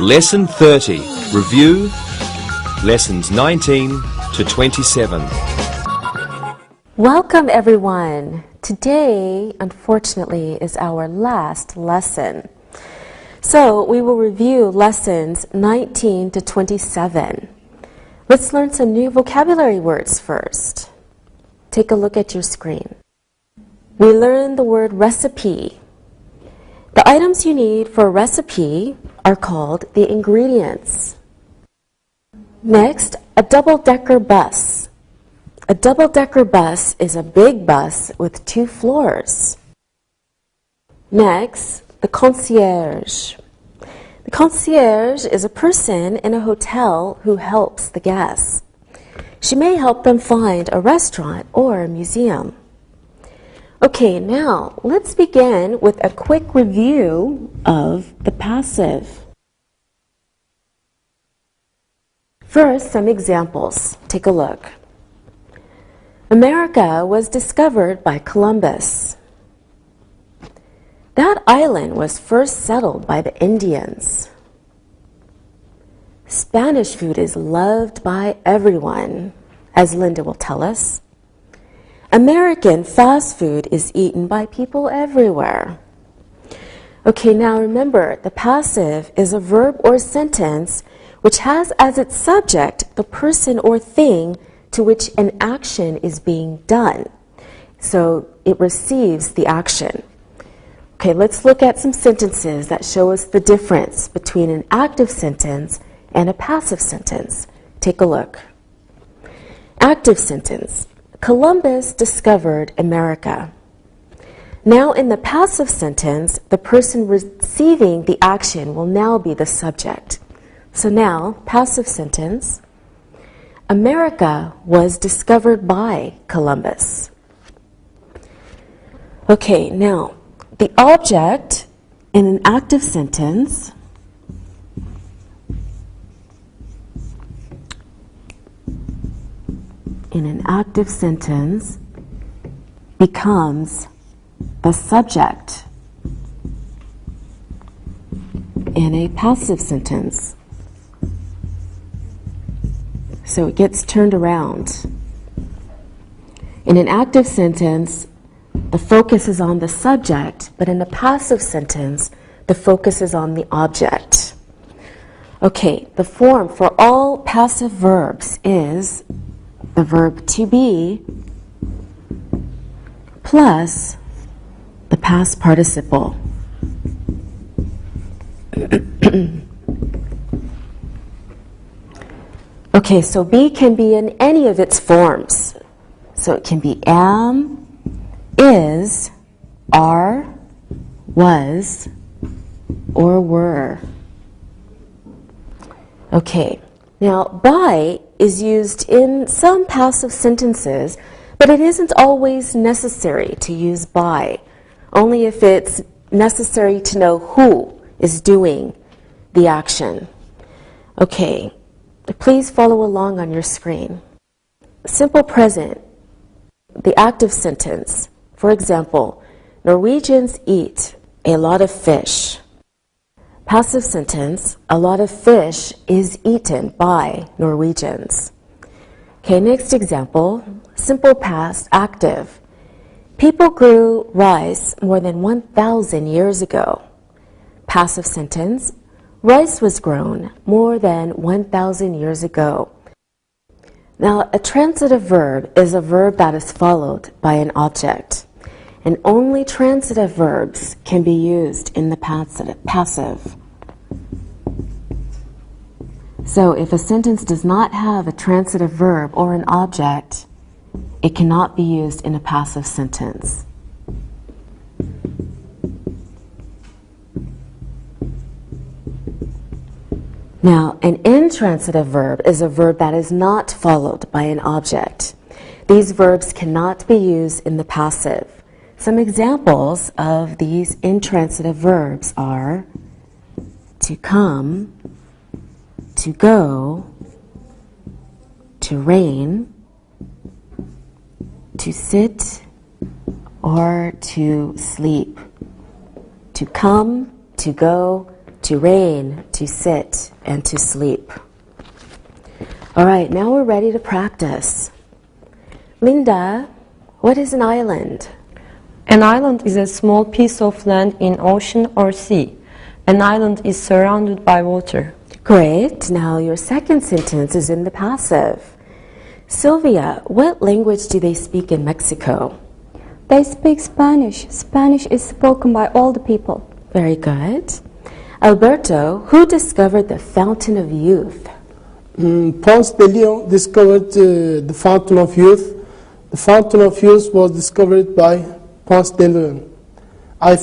Lesson 30. Review Lessons 19 to 27. Welcome everyone. Today, unfortunately, is our last lesson. So we will review lessons 19 to 27. Let's learn some new vocabulary words first. Take a look at your screen. We learned the word recipe. The items you need for a recipe are called the ingredients. Next, a double-decker bus. A double-decker bus is a big bus with 2 floors. Next, the concierge. The concierge is a person in a hotel who helps the guests. She may help them find a restaurant or a museum. Okay, now let's begin with a quick review of the passive. First, some examples. Take a look. America was discovered by Columbus. That island was first settled by the Indians. Spanish food is loved by everyone, as Linda will tell us. American fast food is eaten by people everywhere. Okay, now remember, the passive is a verb or sentence which has as its subject the person or thing to which an action is being done. So it receives the action. Okay, let's look at some sentences that show us the difference between an active sentence and a passive sentence. Take a look. Active sentence. Columbus discovered America. Now in the passive sentence, the person receiving the action will now be the subject. So now, passive sentence, America was discovered by Columbus. Okay, now, the object in an active sentence becomes the subject in a passive sentence. So it gets turned around. In an active sentence, the focus is on the subject, but in a passive sentence, the focus is on the object. Okay, the form for all passive verbs is the verb to be plus the past participle. Okay, so be can be in any of its forms. So it can be am, is, are, was, or were. Okay, now by is used in some passive sentences, but it isn't always necessary to use by, only if it's necessary to know who is doing the action. Okay, please follow along on your screen. Simple present, the active sentence. For example, Norwegians eat a lot of fish. Passive sentence, a lot of fish is eaten by Norwegians. Okay, next example, simple past active. People grew rice more than 1,000 years ago. Passive sentence, rice was grown more than 1,000 years ago. Now, a transitive verb is a verb that is followed by an object, and only transitive verbs can be used in the passive. So if a sentence does not have a transitive verb or an object, it cannot be used in a passive sentence. Now, an intransitive verb is a verb that is not followed by an object. These verbs cannot be used in the passive. Some examples of these intransitive verbs are to come, to go, to rain, to sit, or to sleep. To come, to go, to reign, to sit, and to sleep. All right, now we're ready to practice. Linda, what is an island? An island is a small piece of land in ocean or sea. An island is surrounded by water. Great. Now your second sentence is in the passive. Sylvia, what language do they speak in Mexico? They speak Spanish. Spanish is spoken by all the people. Very good. Alberto, who discovered the Fountain of Youth? Ponce de Leon discovered the Fountain of Youth. The Fountain of Youth was discovered by Ponce de Leon. I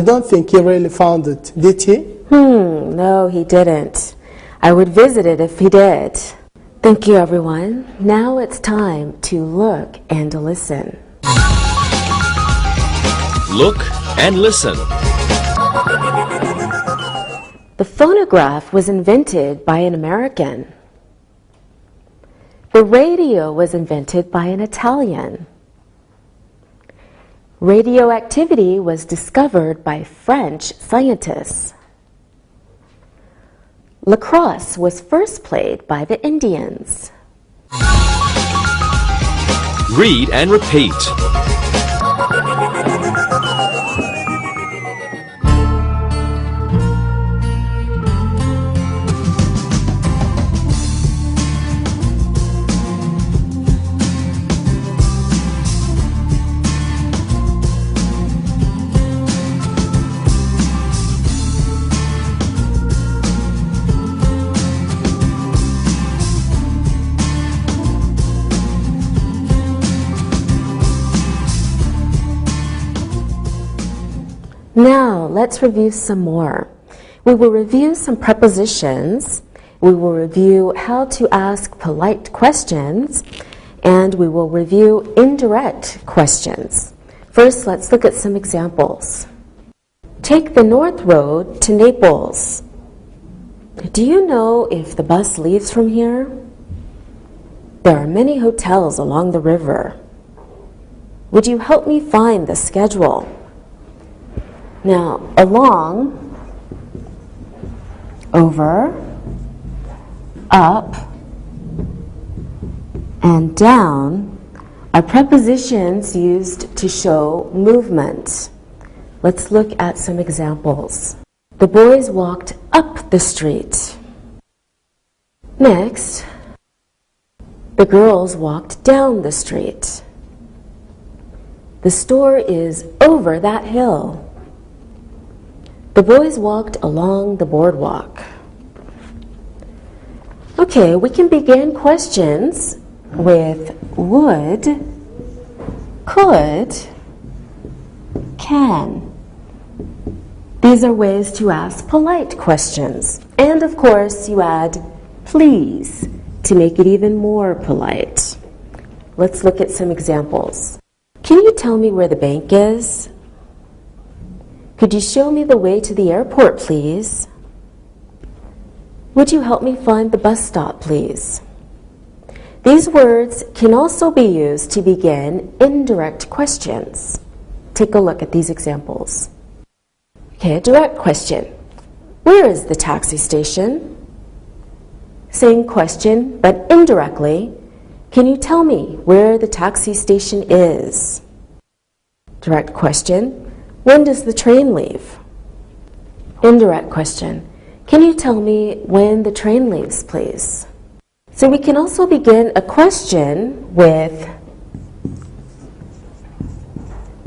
don't think he really found it. Did he? No, he didn't. I would visit it if he did. Thank you, everyone. Now it's time to look and listen. Look and listen. The phonograph was invented by an American. The radio was invented by an Italian. Radioactivity was discovered by French scientists. Lacrosse was first played by the Indians. Read and repeat. Now, let's review some more. We will review some prepositions, we will review how to ask polite questions, and we will review indirect questions. First, let's look at some examples. Take the North Road to Naples. Do you know if the bus leaves from here? There are many hotels along the river. Would you help me find the schedule? Now, along, over, up, and down are prepositions used to show movement. Let's look at some examples. The boys walked up the street. Next, the girls walked down the street. The store is over that hill. The boys walked along the boardwalk. Okay, we can begin questions with would, could, can. These are ways to ask polite questions. And of course, you add please to make it even more polite. Let's look at some examples. Can you tell me where the bank is? Could you show me the way to the airport, please? Would you help me find the bus stop, please? These words can also be used to begin indirect questions. Take a look at these examples. Okay, a direct question. Where is the taxi station? Same question, but indirectly. Can you tell me where the taxi station is? Direct question. When does the train leave? Indirect question. Can you tell me when the train leaves, please? So we can also begin a question with,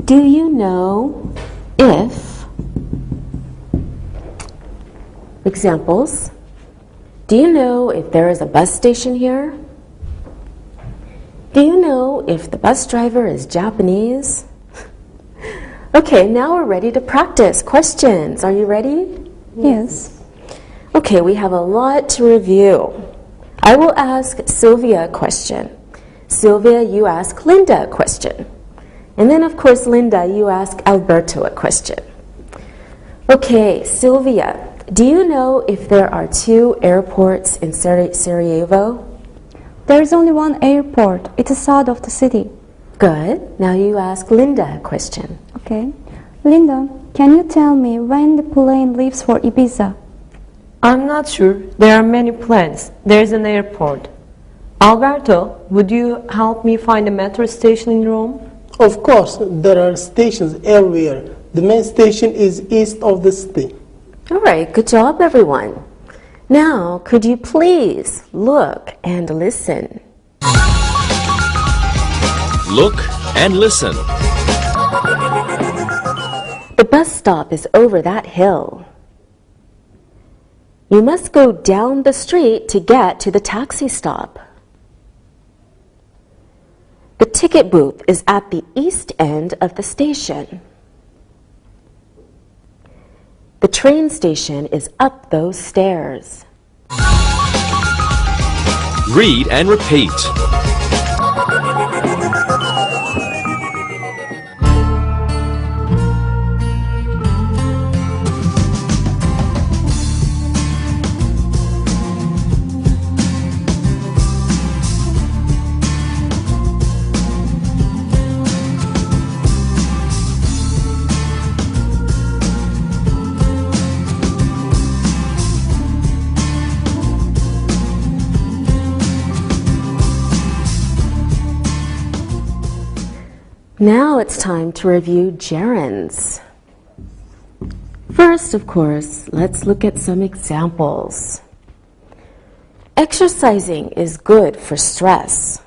do you know if? Examples. Do you know if there is a bus station here? Do you know if the bus driver is Japanese? Okay, now we're ready to practice questions. Are you ready? Yes. Okay, we have a lot to review. I will ask Sylvia a question. Sylvia, you ask Linda a question. And then, of course, Linda, you ask Alberto a question. Okay, Sylvia, do you know if there are 2 airports in Sarajevo? There is only one airport. It is south of the city. Good. Now you ask Linda a question. Okay. Linda, can you tell me when the plane leaves for Ibiza? I'm not sure. There are many planes. There's an airport. Alberto, would you help me find a metro station in Rome? Of course, there are stations everywhere. The main station is east of the city. All right, good job, everyone. Now, could you please look and listen? Look and listen. The bus stop is over that hill. You must go down the street to get to the taxi stop. The ticket booth is at the east end of the station. The train station is up those stairs. Read and repeat. Now it's time to review gerunds. First, of course, let's look at some examples. Exercising is good for stress.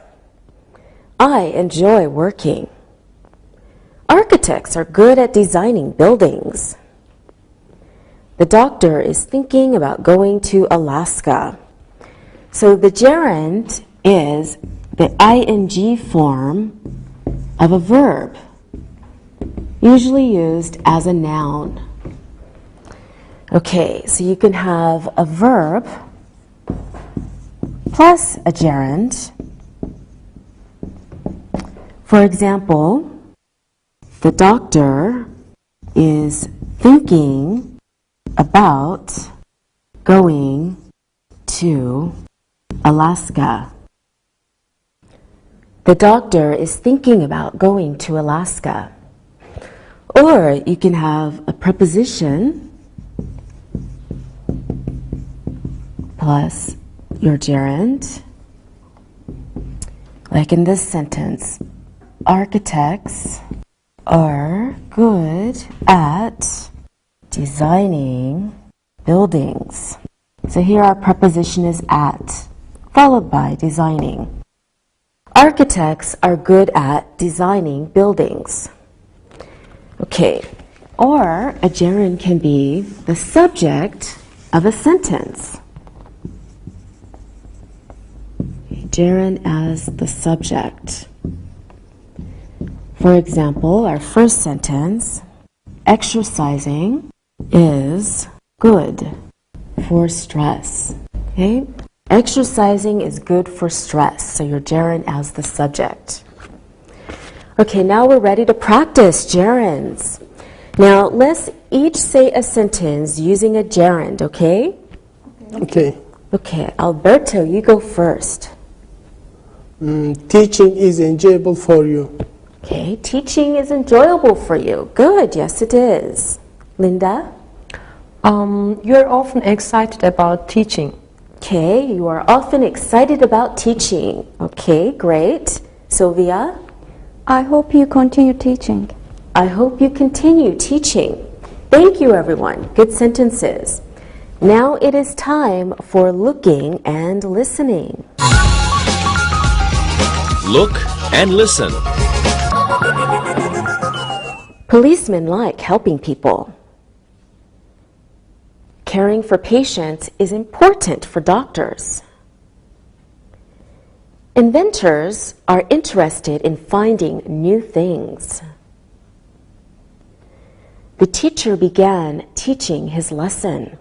I enjoy working. Architects are good at designing buildings. The doctor is thinking about going to Alaska. So the gerund is the ing form of a verb, usually used as a noun. Okay, so you can have a verb plus a gerund. For example, the doctor is thinking about going to Alaska. The doctor is thinking about going to Alaska. Or you can have a preposition plus your gerund. Like in this sentence, architects are good at designing buildings. So here our preposition is at, followed by designing. Architects are good at designing buildings. Okay, or a gerund can be the subject of a sentence. Gerund as the subject. For example, our first sentence, exercising is good for stress. Okay? Exercising is good for stress, so your gerund as the subject. Okay, now we're ready to practice gerunds. Now, let's each say a sentence using a gerund, okay? Okay. Okay, Alberto, you go first. Teaching is enjoyable for you. Okay, teaching is enjoyable for you. Good, yes it is. Linda? You're often excited about teaching. Okay, you are often excited about teaching. Okay, great. Sylvia? I hope you continue teaching. I hope you continue teaching. Thank you, everyone. Good sentences. Now it is time for looking and listening. Look and listen. Policemen like helping people. Caring for patients is important for doctors. Inventors are interested in finding new things. The teacher began teaching his lesson.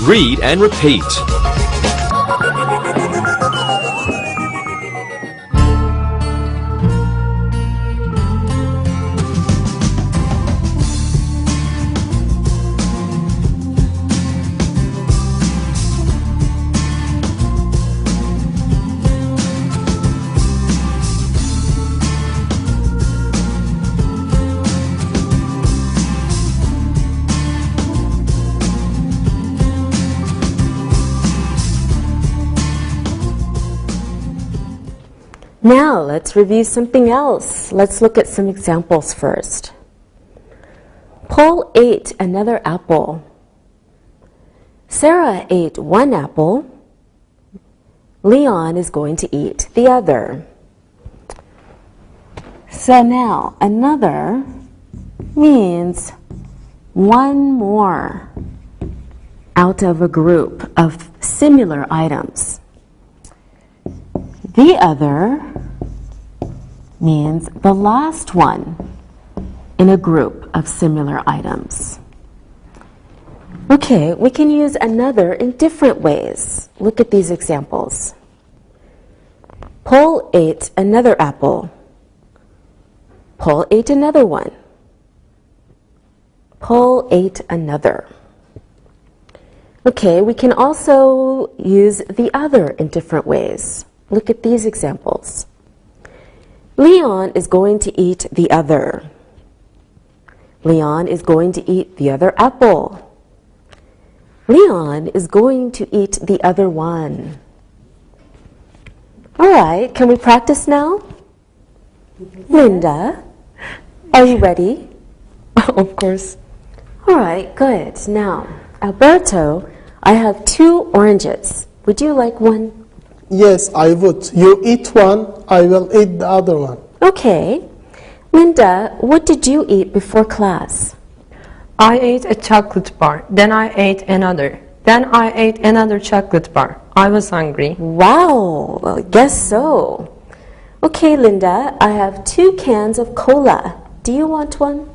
Read and repeat. Now let's review something else. Let's look at some examples first. Paul ate another apple. Sarah ate one apple. Leon is going to eat the other. So now, another means one more out of a group of similar items. The other means the last one in a group of similar items. Okay, we can use another in different ways. Look at these examples. Paul ate another apple. Paul ate another one. Paul ate another. Okay, we can also use the other in different ways. Look at these examples. Leon is going to eat the other. Leon is going to eat the other apple. Leon is going to eat the other one. All right, can we practice now? Linda, are you ready? Of course. All right, good. Now, Alberto, I have 2 oranges. Would you like one? Yes, I would. You eat one, I will eat the other one. Okay. Linda, what did you eat before class? I ate a chocolate bar, then I ate another. Then I ate another chocolate bar. I was hungry. Wow, well, I guess so. Okay, Linda, I have 2 cans of cola. Do you want one?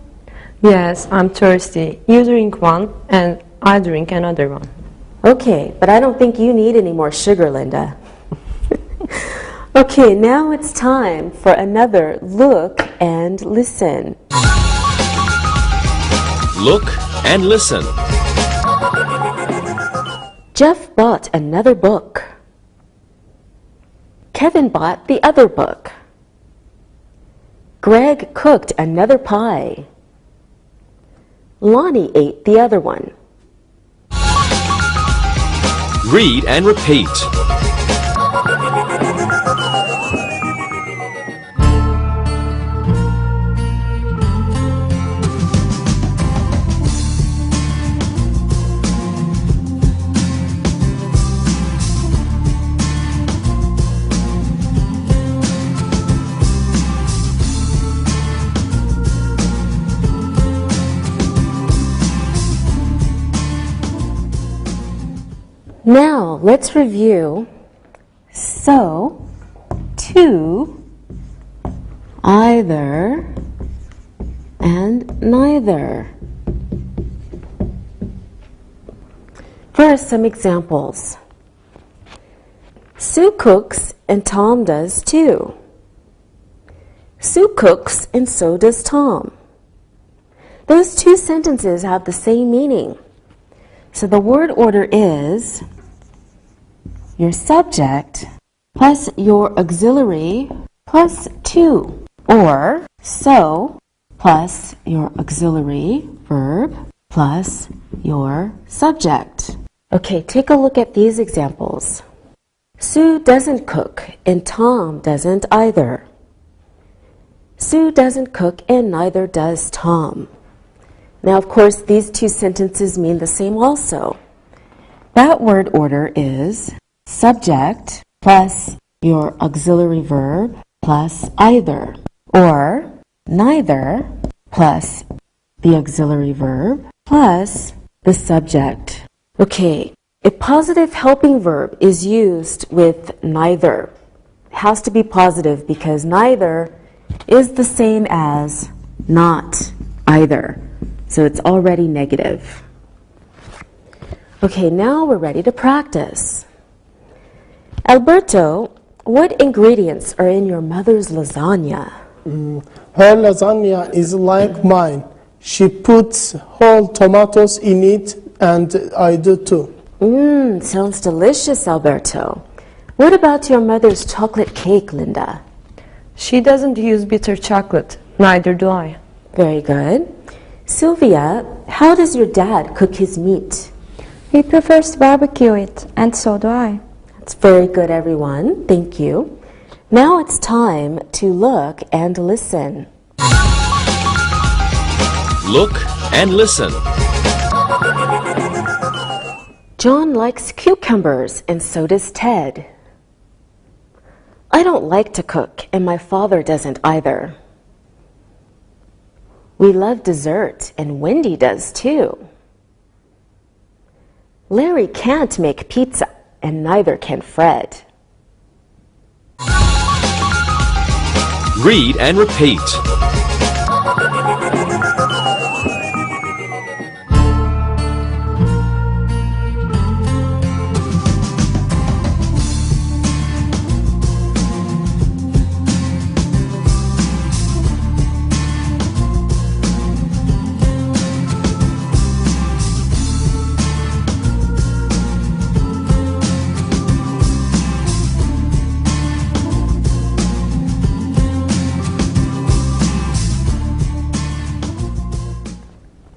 Yes, I'm thirsty. You drink one and I drink another one. Okay, but I don't think you need any more sugar, Linda. Okay, now it's time for another look and listen. Look and listen. Jeff bought another book. Kevin bought the other book. Greg cooked another pie. Lonnie ate the other one. Read and repeat. Now, let's review. So, to, either, and neither. First, some examples. Sue cooks and Tom does too. Sue cooks and so does Tom. Those 2 sentences have the same meaning. So the word order is your subject plus your auxiliary plus 2, or so plus your auxiliary verb plus your subject. Okay, take a look at these examples. Sue doesn't cook and Tom doesn't either. Sue doesn't cook and neither does Tom. Now, of course, these 2 sentences mean the same also. That word order is subject plus your auxiliary verb plus either, or neither plus the auxiliary verb plus the subject. Okay, a positive helping verb is used with neither. It has to be positive because neither is the same as not either. So it's already negative. Okay, now we're ready to practice. Alberto, what ingredients are in your mother's lasagna? Her lasagna is like mine. She puts whole tomatoes in it, and I do too. Sounds delicious, Alberto. What about your mother's chocolate cake, Linda? She doesn't use bitter chocolate. Neither do I. Very good. Sylvia, how does your dad cook his meat? He prefers to barbecue it, and so do I. That's very good, everyone. Thank you. Now it's time to look and listen. Look and listen. John likes cucumbers, and so does Ted. I don't like to cook, and my father doesn't either. We love dessert, and Wendy does too. Larry can't make pizza, and neither can Fred. Read and repeat.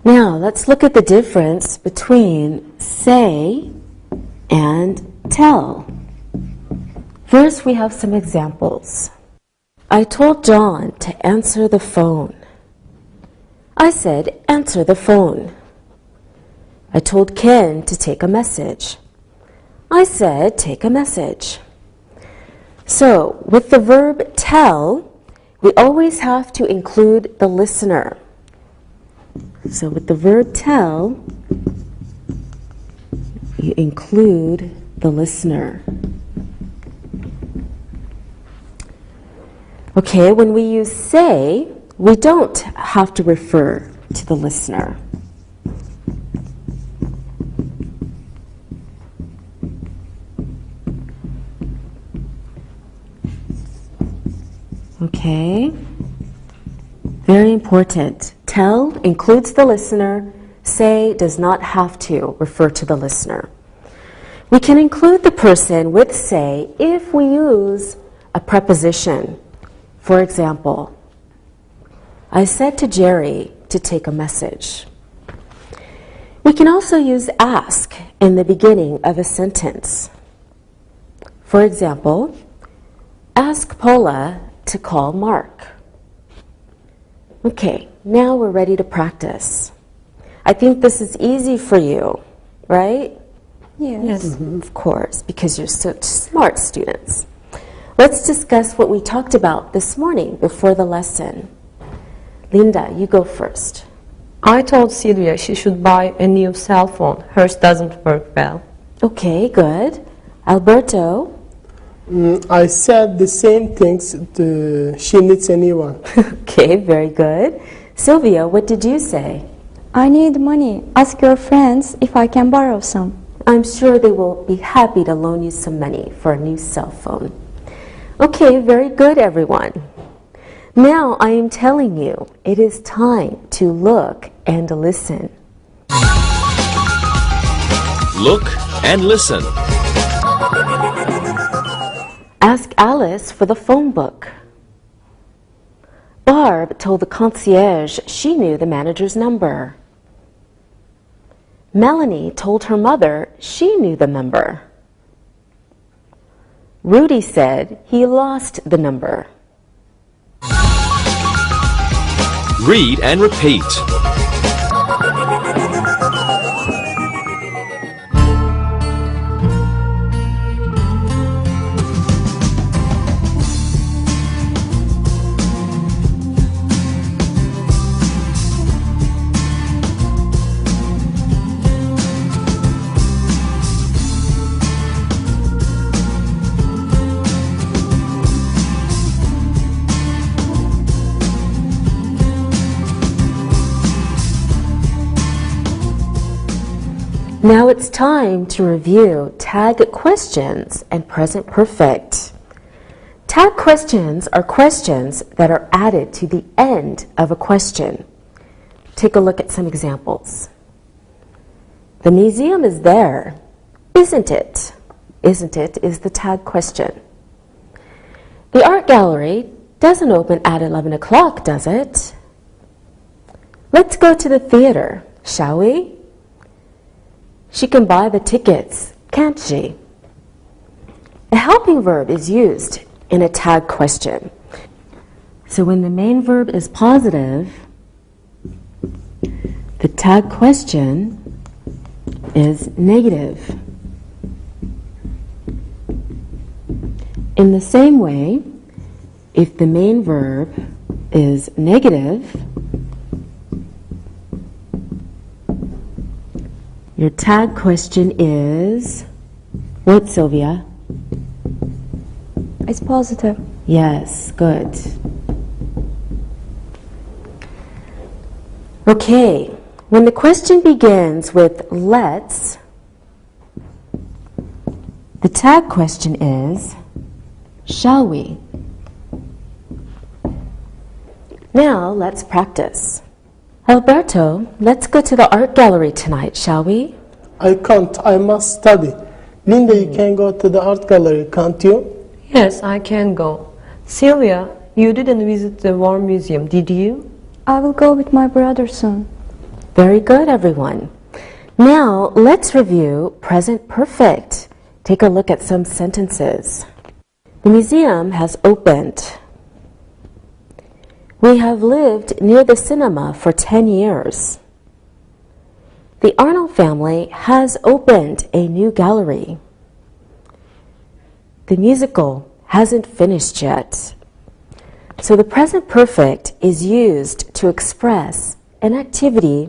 Now, let's look at the difference between say and tell. First, we have some examples. I told John to answer the phone. I said, answer the phone. I told Ken to take a message. I said, take a message. So, with the verb tell, we always have to include the listener. So with the verb tell, you include the listener. Okay, when we use say, we don't have to refer to the listener. Okay, very important. Tell includes the listener. Say does not have to refer to the listener. We can include the person with say if we use a preposition. For example, I said to Jerry to take a message. We can also use ask in the beginning of a sentence. For example, ask Paula to call Mark. Okay, now we're ready to practice. I think this is easy for you, right? Yes. Of course, because you're such smart students. Let's discuss what we talked about this morning before the lesson. Linda, you go first. I told Sylvia she should buy a new cell phone. Hers doesn't work well. Okay, good. Alberto? I said the same things. She needs a new one. Okay, very good. Sylvia, what did you say? I need money. Ask your friends if I can borrow some. I'm sure they will be happy to loan you some money for a new cell phone. Okay, very good, everyone. Now I am telling you, it is time to look and listen. Look and listen. Ask Alice for the phone book. Barb told the concierge she knew the manager's number. Melanie told her mother she knew the number. Rudy said he lost the number. Read and repeat. Now it's time to review tag questions and present perfect. Tag questions are questions that are added to the end of a question. Take a look at some examples. The museum is there, isn't it? Isn't it is the tag question. The art gallery doesn't open at 11 o'clock, does it? Let's go to the theater, shall we? She can buy the tickets, can't she? A helping verb is used in a tag question. So when the main verb is positive, the tag question is negative. In the same way, if the main verb is negative, your tag question is what, Sylvia? It's positive. Yes, good. Okay, when the question begins with let's, the tag question is shall we? Now let's practice. Alberto, let's go to the art gallery tonight, shall we? I can't. I must study. Linda, you can go to the art gallery, can't you? Yes, I can go. Sylvia, you didn't visit the War Museum, did you? I will go with my brother soon. Very good, everyone. Now let's review present perfect. Take a look at some sentences. The museum has opened. We have lived near the cinema for 10 years. The Arnold family has opened a new gallery. The musical hasn't finished yet. So the present perfect is used to express an activity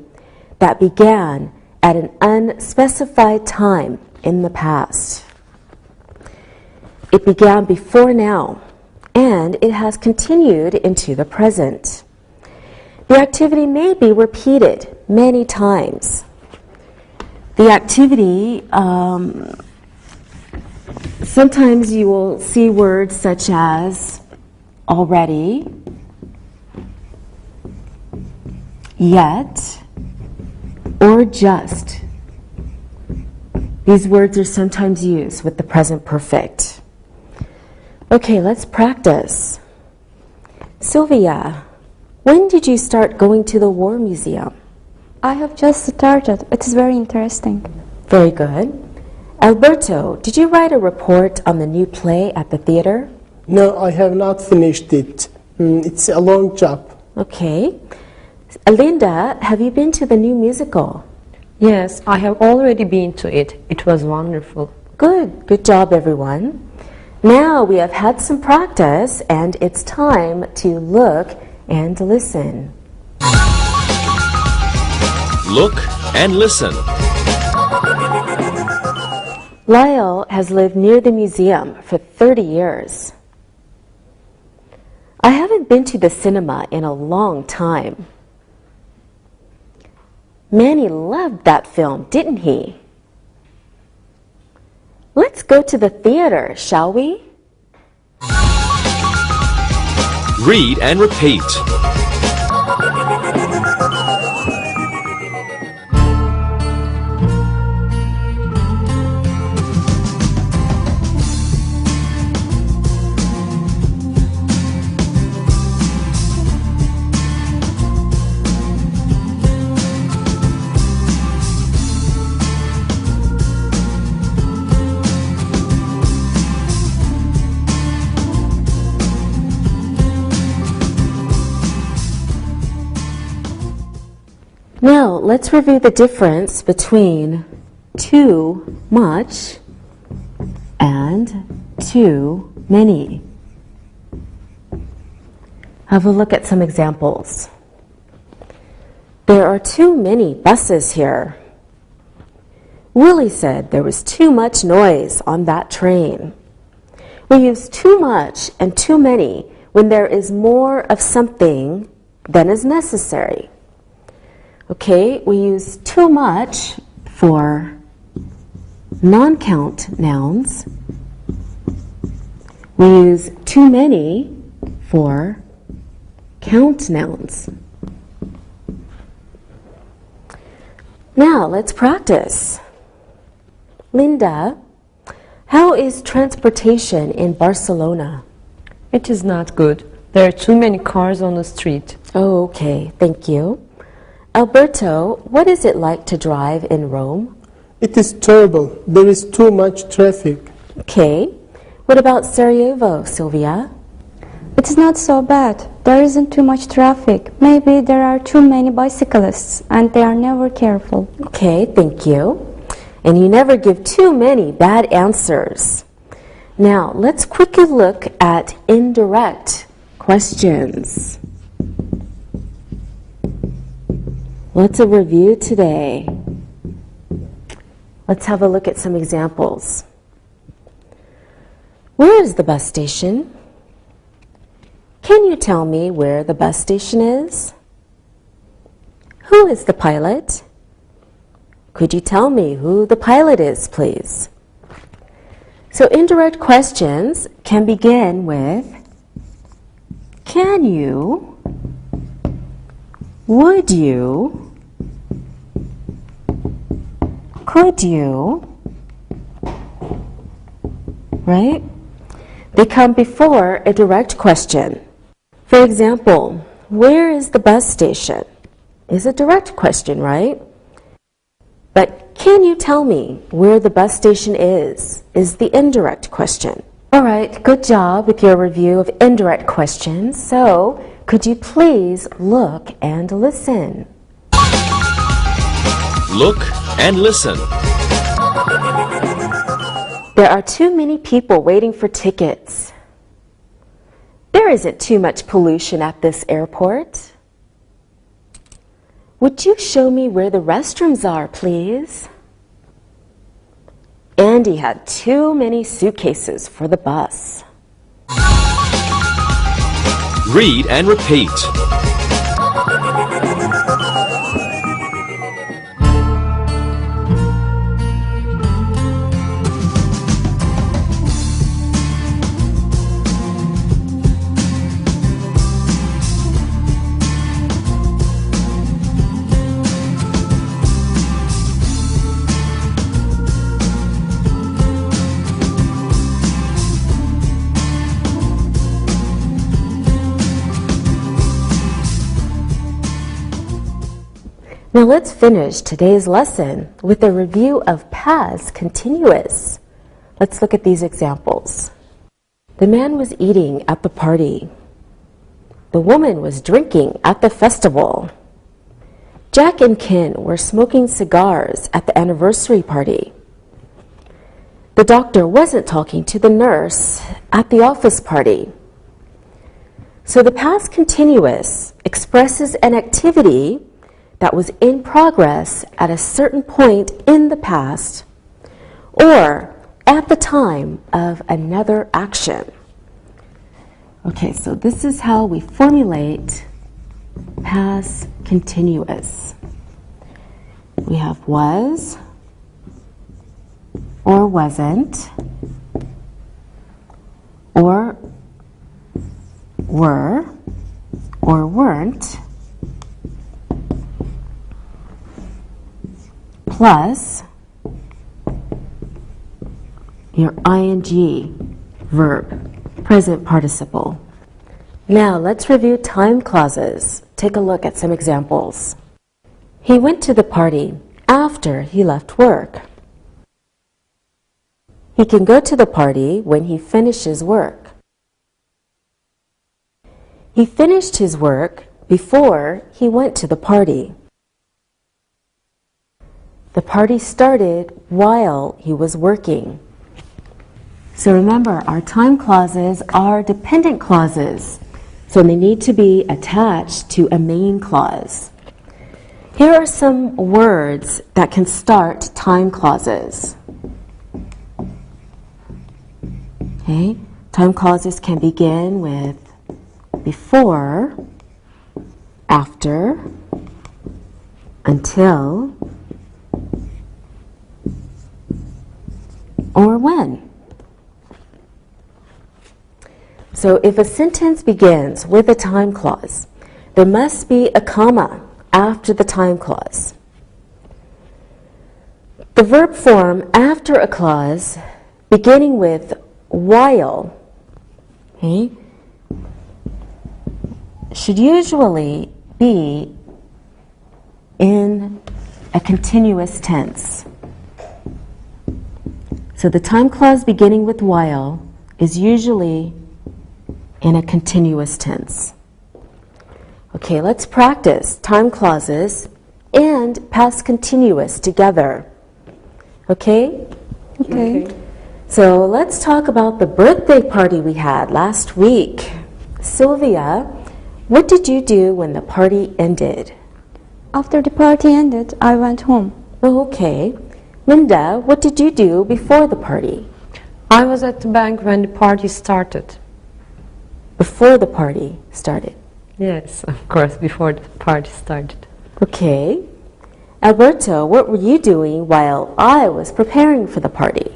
that began at an unspecified time in the past. It began before now, and it has continued into the present. The activity may be repeated many times. The activity, sometimes you will see words such as already, yet, or just. These words are sometimes used with the present perfect. Okay, let's practice. Sylvia, when did you start going to the War Museum? I have just started. It is very interesting. Very good. Alberto, did you write a report on the new play at the theater? No, I have not finished it. It's a long job. Okay. Linda, have you been to the new musical? Yes, I have already been to it. It was wonderful. Good. Good job, everyone. Now we have had some practice, and it's time to look and listen. Look and listen. Lyle has lived near the museum for 30 years. I haven't been to the cinema in a long time. Manny loved that film, didn't he? Let's go to the theater, shall we? Read and repeat. Now, let's review the difference between too much and too many. Have a look at some examples. There are too many buses here. Willie said there was too much noise on that train. We use too much and too many when there is more of something than is necessary. Okay, we use too much for non-count nouns. We use too many for count nouns. Now, let's practice. Linda, how is transportation in Barcelona? It is not good. There are too many cars on the street. Oh, okay, thank you. Alberto, what is it like to drive in Rome? It is terrible. There is too much traffic. Okay. What about Sarajevo, Sylvia? It's not so bad. There isn't too much traffic. Maybe there are too many bicyclists and they are never careful. Okay, thank you. And you never give too many bad answers. Now, let's quickly look at indirect questions. Lots of review today. Let's have a look at some examples. Where is the bus station? Can you tell me where the bus station is? Who is the pilot? Could you tell me who the pilot is, please? So indirect questions can begin with can you, would you, could you, right? They come before a direct question. For example, where is the bus station? Is a direct question, right? But can you tell me where the bus station is the indirect question. All right, good job with your review of indirect questions. So, could you please look and listen? Look and listen. There are too many people waiting for tickets. There isn't too much pollution at this airport. Would you show me where the restrooms are, please? Andy had too many suitcases for the bus. Read and repeat. Now let's finish today's lesson with a review of past continuous. Let's look at these examples. The man was eating at the party. The woman was drinking at the festival. Jack and Ken were smoking cigars at the anniversary party. The doctor wasn't talking to the nurse at the office party. So the past continuous expresses an activity that was in progress at a certain point in the past or at the time of another action. Okay, so this is how we formulate past continuous. We have was or wasn't or were or weren't plus your ing verb, present participle. Now let's review time clauses. Take a look at some examples. He went to the party after he left work. He can go to the party when he finishes work. He finished his work before he went to the party. The party started while he was working. So remember, our time clauses are dependent clauses, so they need to be attached to a main clause. Here are some words that can start time clauses. Okay, time clauses can begin with before, after, until, or when. So if a sentence begins with a time clause, there must be a comma after the time clause. The verb form after a clause beginning with while, okay, should usually be in a continuous tense. So the time clause beginning with while is usually in a continuous tense. Okay, let's practice time clauses and past continuous together. Okay? Okay. So let's talk about the birthday party we had last week. Sylvia, what did you do when the party ended? After the party ended, I went home. Oh, okay. Linda, what did you do before the party? I was at the bank when the party started. Before the party started. Yes, of course, before the party started. Okay. Alberto, what were you doing while I was preparing for the party?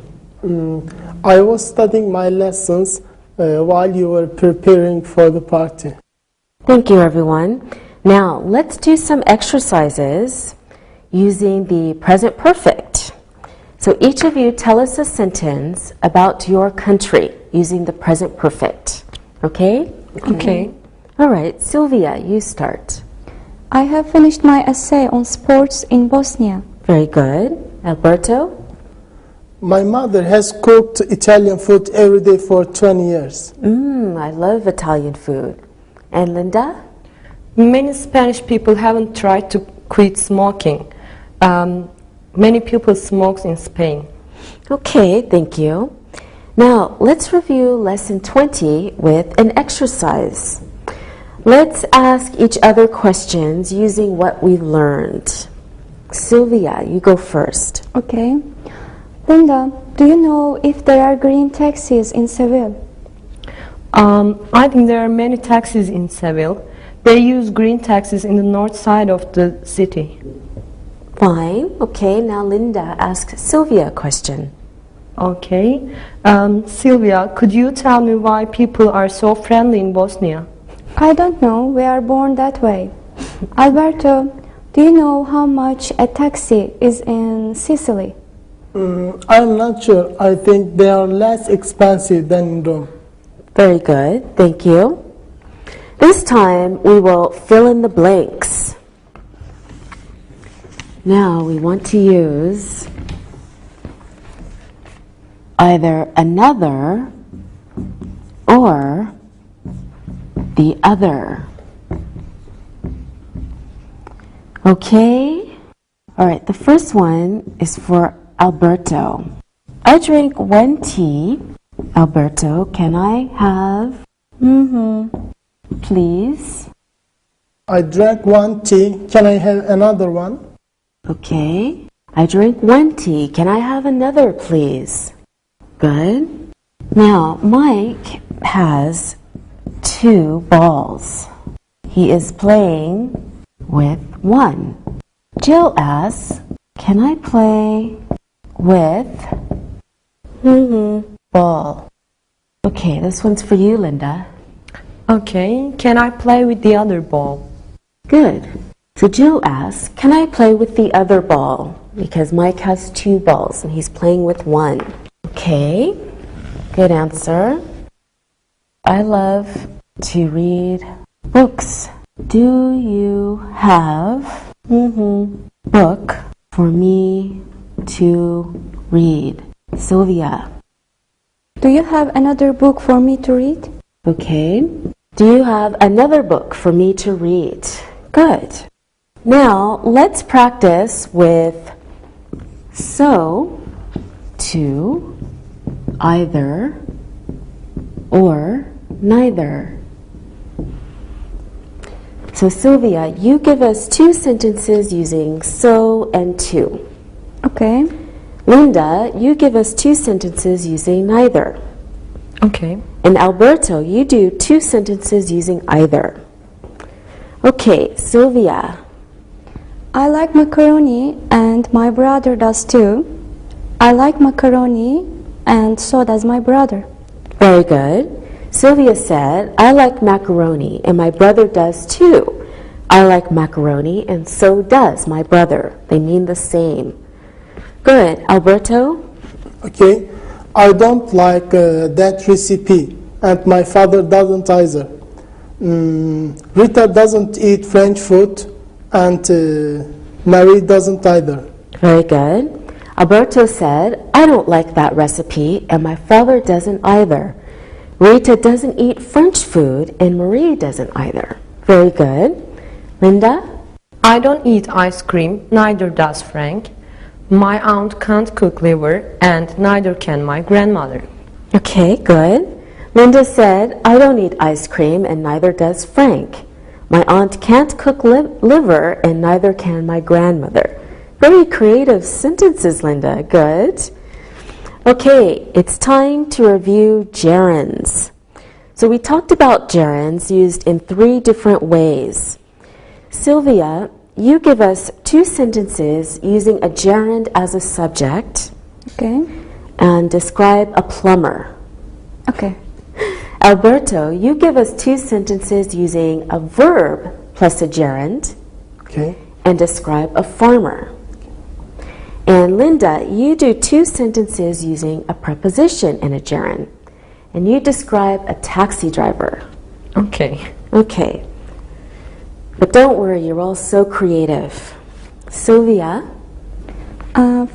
I was studying my lessons while you were preparing for the party. Thank you, everyone. Now, let's do some exercises using the present perfect. So each of you tell us a sentence about your country using the present perfect. Okay? Okay. All right, Sylvia, you start. I have finished my essay on sports in Bosnia. Very good. Alberto? My mother has cooked Italian food every day for 20 years. I love Italian food. And Linda? Many Spanish people haven't tried to quit smoking. Many people smoke in Spain. Okay, thank you. Now, let's review lesson 20 with an exercise. Let's ask each other questions using what we learned. Sylvia, you go first. Okay. Linda, do you know if there are green taxis in Seville? I think there are many taxis in Seville. They use green taxis in the north side of the city. Fine. Okay, now Linda asks Sylvia a question. Okay. Sylvia, could you tell me why people are so friendly in Bosnia? I don't know. We are born that way. Alberto, do you know how much a taxi is in Sicily? I'm not sure. I think they are less expensive than in Rome. Very good. Thank you. This time we will fill in the blanks. Now we want to use either another or the other. Okay? All right, the first one is for Alberto. I drank 1 tea. Alberto, can I have? Please. I drank 1 tea. Can I have another one? Okay. I drank 1 tea. Can I have another, please? Good. Now, Mike has 2 balls. He is playing with 1. Jill asks, can I play with ball? Okay, this one's for you, Linda. Okay. Can I play with the other ball? Good. So Jill asks, can I play with the other ball? Because Mike has 2 balls and he's playing with 1. Okay, good answer. I love to read books. Do you have book for me to read? Sylvia. Do you have another book for me to read? Okay. Do you have another book for me to read? Good. Now, let's practice with so, to, either, or neither. So Sylvia, you give us 2 sentences using so and to. Okay. Linda, you give us 2 sentences using neither. Okay. And Alberto, you do 2 sentences using either. Okay, Sylvia. I like macaroni and my brother does too. I like macaroni and so does my brother. Very good. Sylvia said, I like macaroni and my brother does too. I like macaroni and so does my brother. They mean the same. Good. Alberto? Okay. I don't like that recipe, and my father doesn't either. Rita doesn't eat French food, and Marie doesn't either. Very good. Alberto said, I don't like that recipe and my father doesn't either. Rita doesn't eat French food, and Marie doesn't either. Very good. Linda? I don't eat ice cream, neither does Frank. My aunt can't cook liver, and neither can my grandmother. Okay, good. Linda said, I don't eat ice cream, and neither does Frank. My aunt can't cook liver, and neither can my grandmother. Very creative sentences, Linda. Good. Okay, it's time to review gerunds. So we talked about gerunds used in 3 different ways. Sylvia, you give us 2 sentences using a gerund as a subject Okay. and describe a plumber. Okay. Alberto, you give us 2 sentences using a verb plus a gerund Okay. and describe a farmer. And Linda, you do 2 sentences using a preposition and a gerund. And you describe a taxi driver. Okay. Okay. But don't worry, you're all so creative. Sylvia?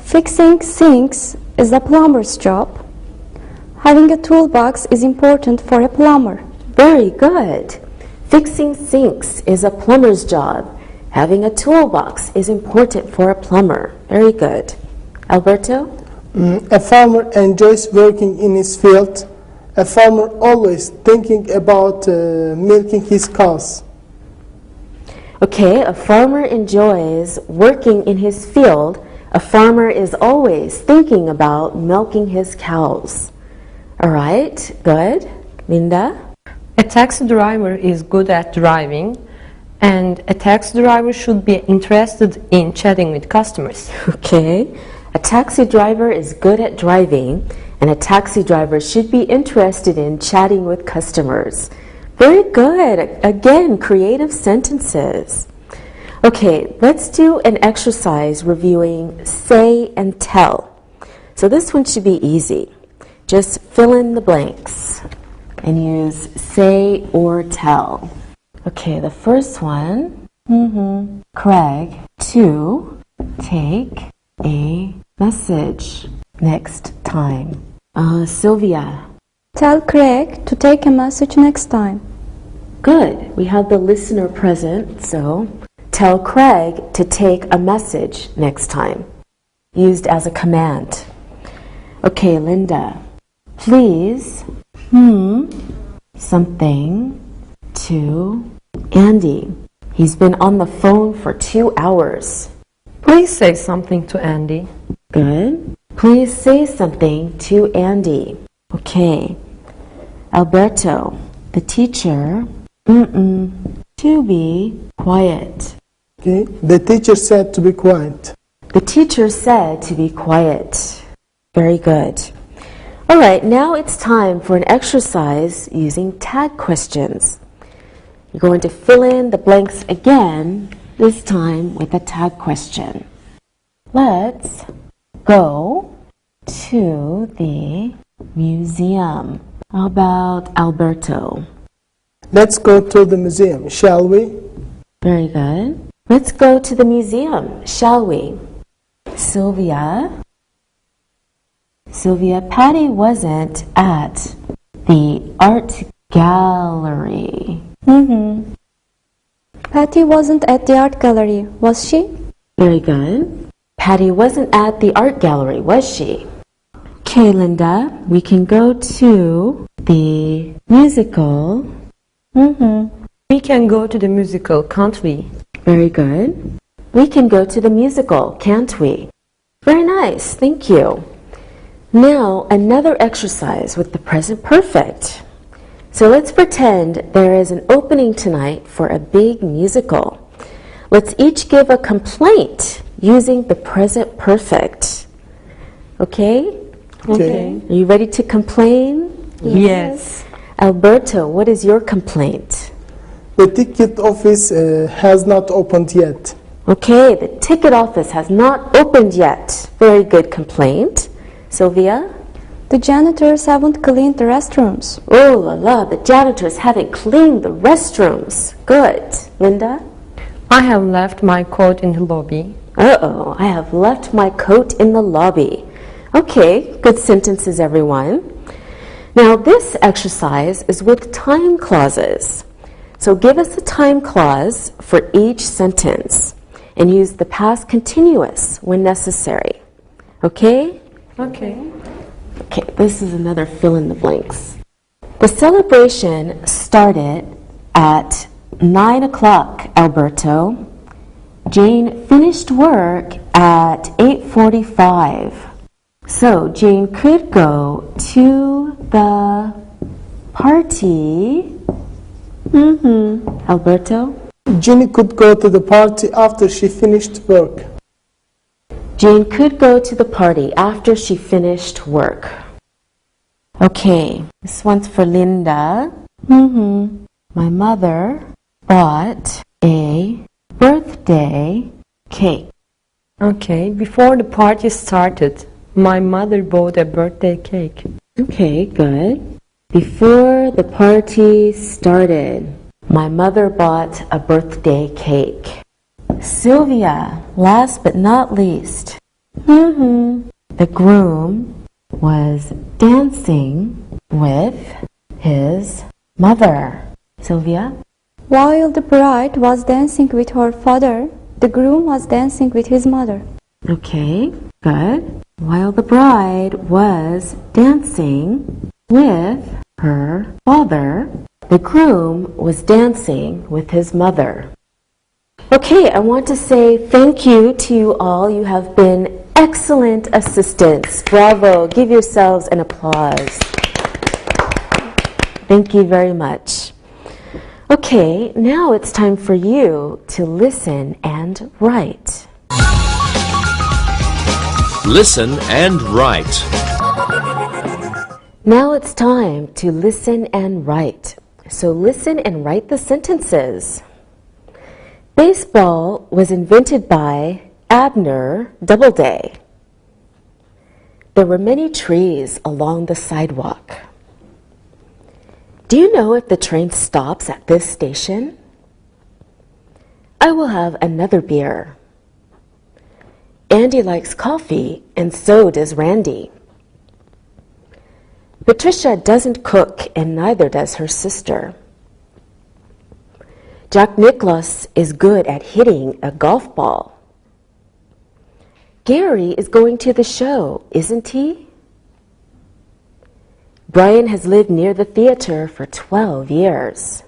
Fixing sinks is a plumber's job. Having a toolbox is important for a plumber. Very good. Fixing sinks is a plumber's job. Having a toolbox is important for a plumber. Very good. Alberto? A farmer enjoys working in his field. A farmer always thinking about milking his cows. Okay, a farmer enjoys working in his field. A farmer is always thinking about milking his cows. All right, good. Linda? A taxi driver is good at driving, and a taxi driver should be interested in chatting with customers. Okay. A taxi driver is good at driving, and a taxi driver should be interested in chatting with customers. Very good. Again, creative sentences. Okay, let's do an exercise reviewing say and tell. So this one should be easy. Just fill in the blanks and use say or tell. Okay, the first one. Craig, to take a message next time. Sylvia. Tell Craig to take a message next time. Good. We have the listener present, so tell Craig to take a message next time. Used as a command. Okay, Linda. Please, something to Andy. He's been on the phone for 2 hours. Please say something to Andy. Good. Please say something to Andy. Okay. Alberto, the teacher, to be quiet. Okay. The teacher said to be quiet. The teacher said to be quiet. Very good. All right, now it's time for an exercise using tag questions. You're going to fill in the blanks again, this time with a tag question. Let's go to the museum. How about Alberto? Let's go to the museum, shall we? Very good. Let's go to the museum, shall we? Sylvia? Sylvia, Patty wasn't at the art gallery. Patty wasn't at the art gallery, was she? Very good. Patty wasn't at the art gallery, was she? Okay, Linda, we can go to the musical. We can go to the musical, can't we? Very good. We can go to the musical, can't we? Very nice, thank you. Now, another exercise with the present perfect. So let's pretend there is an opening tonight for a big musical. Let's each give a complaint using the present perfect. Okay? Okay. Are you ready to complain? Yes. Alberto, what is your complaint? The ticket office has not opened yet. Okay, the ticket office has not opened yet. Very good complaint. Sylvia? The janitors haven't cleaned the restrooms. Oh la la, the janitors haven't cleaned the restrooms. Good. Linda? I have left my coat in the lobby. Uh-oh, I have left my coat in the lobby. Okay, good sentences, everyone. Now, this exercise is with time clauses. So give us a time clause for each sentence and use the past continuous when necessary. Okay? Okay. Okay, this is another fill in the blanks. The celebration started at 9 o'clock, Alberto. Jane finished work at 8:45. So Jane could go to the party. Alberto? Jenny could go to the party after she finished work. Jane could go to the party after she finished work. Okay, this one's for Linda. My mother bought a birthday cake. Okay, before the party started, my mother bought a birthday cake. Okay, good. Before the party started, my mother bought a birthday cake. Sylvia, last but not least. The groom was dancing with his mother. Sylvia? While the bride was dancing with her father, the groom was dancing with his mother. Okay, good. While the bride was dancing with her father, the groom was dancing with his mother. Okay, I want to say thank you to you all. You have been excellent assistants. Bravo. Give yourselves an applause. Thank you very much. Okay, now it's time for you to listen and write. Listen and write. Now it's time to listen and write. So listen and write the sentences. Baseball was invented by Abner Doubleday. There were many trees along the sidewalk. Do you know if the train stops at this station? I will have another beer. Andy likes coffee, and so does Randy. Patricia doesn't cook, and neither does her sister. Jack Nicklaus is good at hitting a golf ball. Gary is going to the show, isn't he? Brian has lived near the theater for 12 years.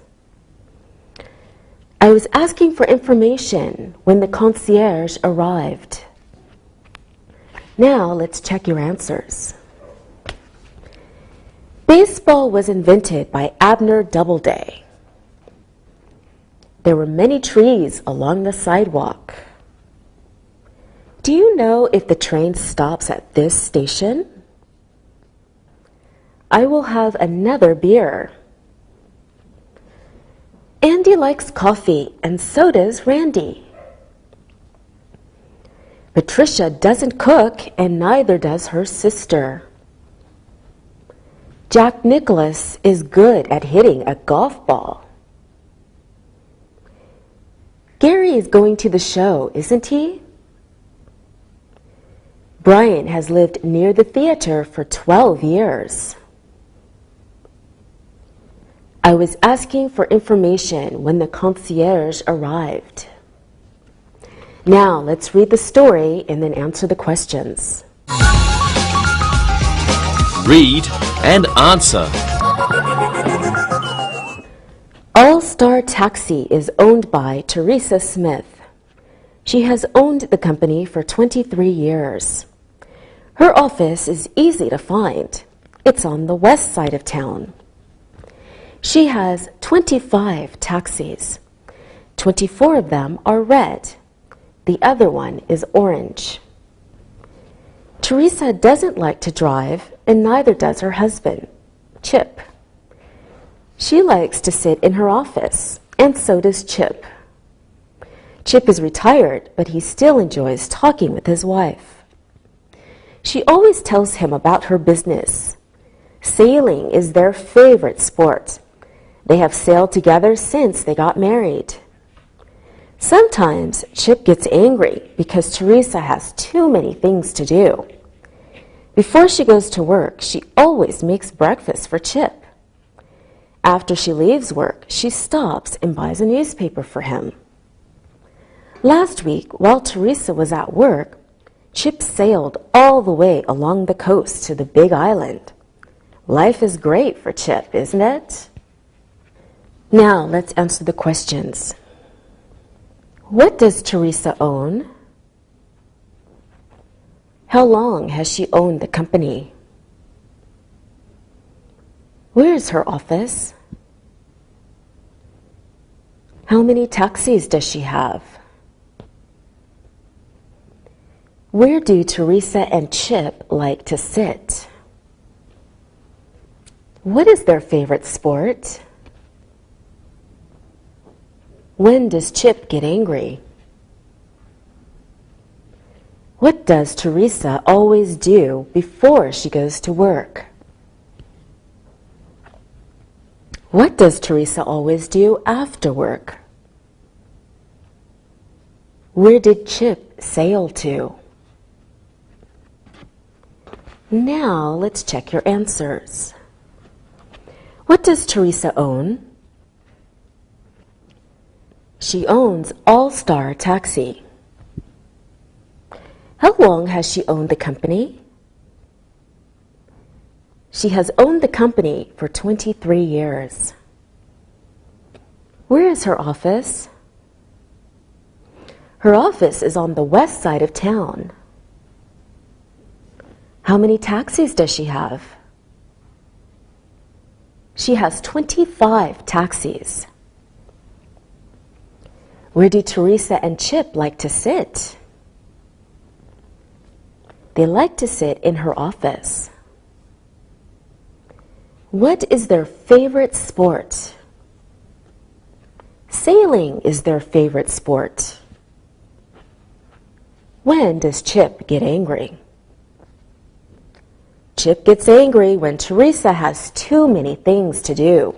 I was asking for information when the concierge arrived. Now let's check your answers. Baseball was invented by Abner Doubleday. There were many trees along the sidewalk. Do you know if the train stops at this station? I will have another beer. Andy likes coffee, and so does Randy. Patricia doesn't cook, and neither does her sister. Jack Nicklaus is good at hitting a golf ball. Gary is going to the show, isn't he? Brian has lived near the theater for 12 years. I was asking for information when the concierge arrived. Now let's read the story and then answer the questions. Read and answer. All Star Taxi is owned by Teresa Smith. She has owned the company for 23 years. Her office is easy to find. It's on the west side of town. She has 25 taxis. 24 of them are red. The other one is orange. Teresa doesn't like to drive, and neither does her husband, Chip. She likes to sit in her office, and so does Chip. Chip is retired, but he still enjoys talking with his wife. She always tells him about her business. Sailing is their favorite sport. They have sailed together since they got married. Sometimes Chip gets angry because Teresa has too many things to do. Before she goes to work, she always makes breakfast for Chip. After she leaves work, she stops and buys a newspaper for him. Last week, while Teresa was at work, Chip sailed all the way along the coast to the Big Island. Life is great for Chip, isn't it? Now let's answer the questions. What does Teresa own? How long has she owned the company? Where is her office? How many taxis does she have? Where do Teresa and Chip like to sit? What is their favorite sport? When does Chip get angry? What does Teresa always do before she goes to work? What does Teresa always do after work? Where did Chip sail to? Now let's check your answers. What does Teresa own? She owns All-Star Taxi. How long has she owned the company? She has owned the company for 23 years. Where is her office? Her office is on the west side of town. How many taxis does she have? She has 25 taxis. Where do Teresa and Chip like to sit? They like to sit in her office. What is their favorite sport? Sailing is their favorite sport. When does Chip get angry? Chip gets angry when Teresa has too many things to do.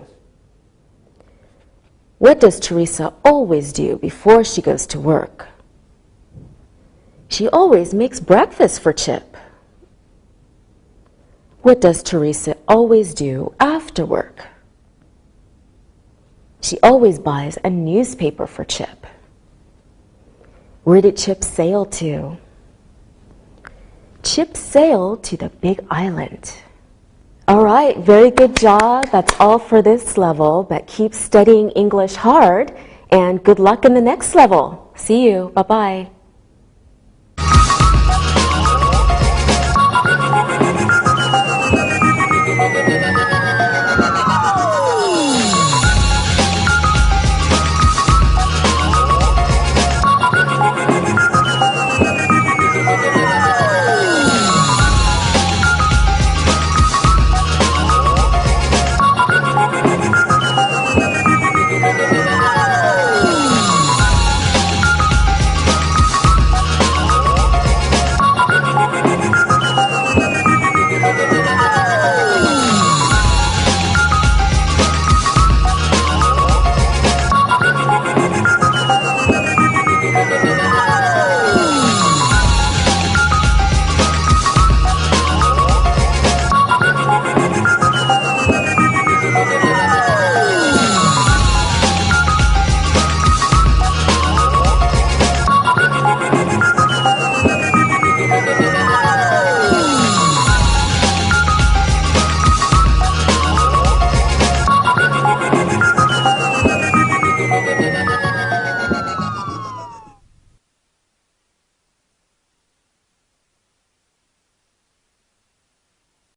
What does Teresa always do before she goes to work? She always makes breakfast for Chip. What does Teresa always do after work? She always buys a newspaper for Chip. Where did Chip sail to? Chip sailed to the Big Island. All right, very good job. That's all for this level, but keep studying English hard and good luck in the next level. See you. Bye-bye.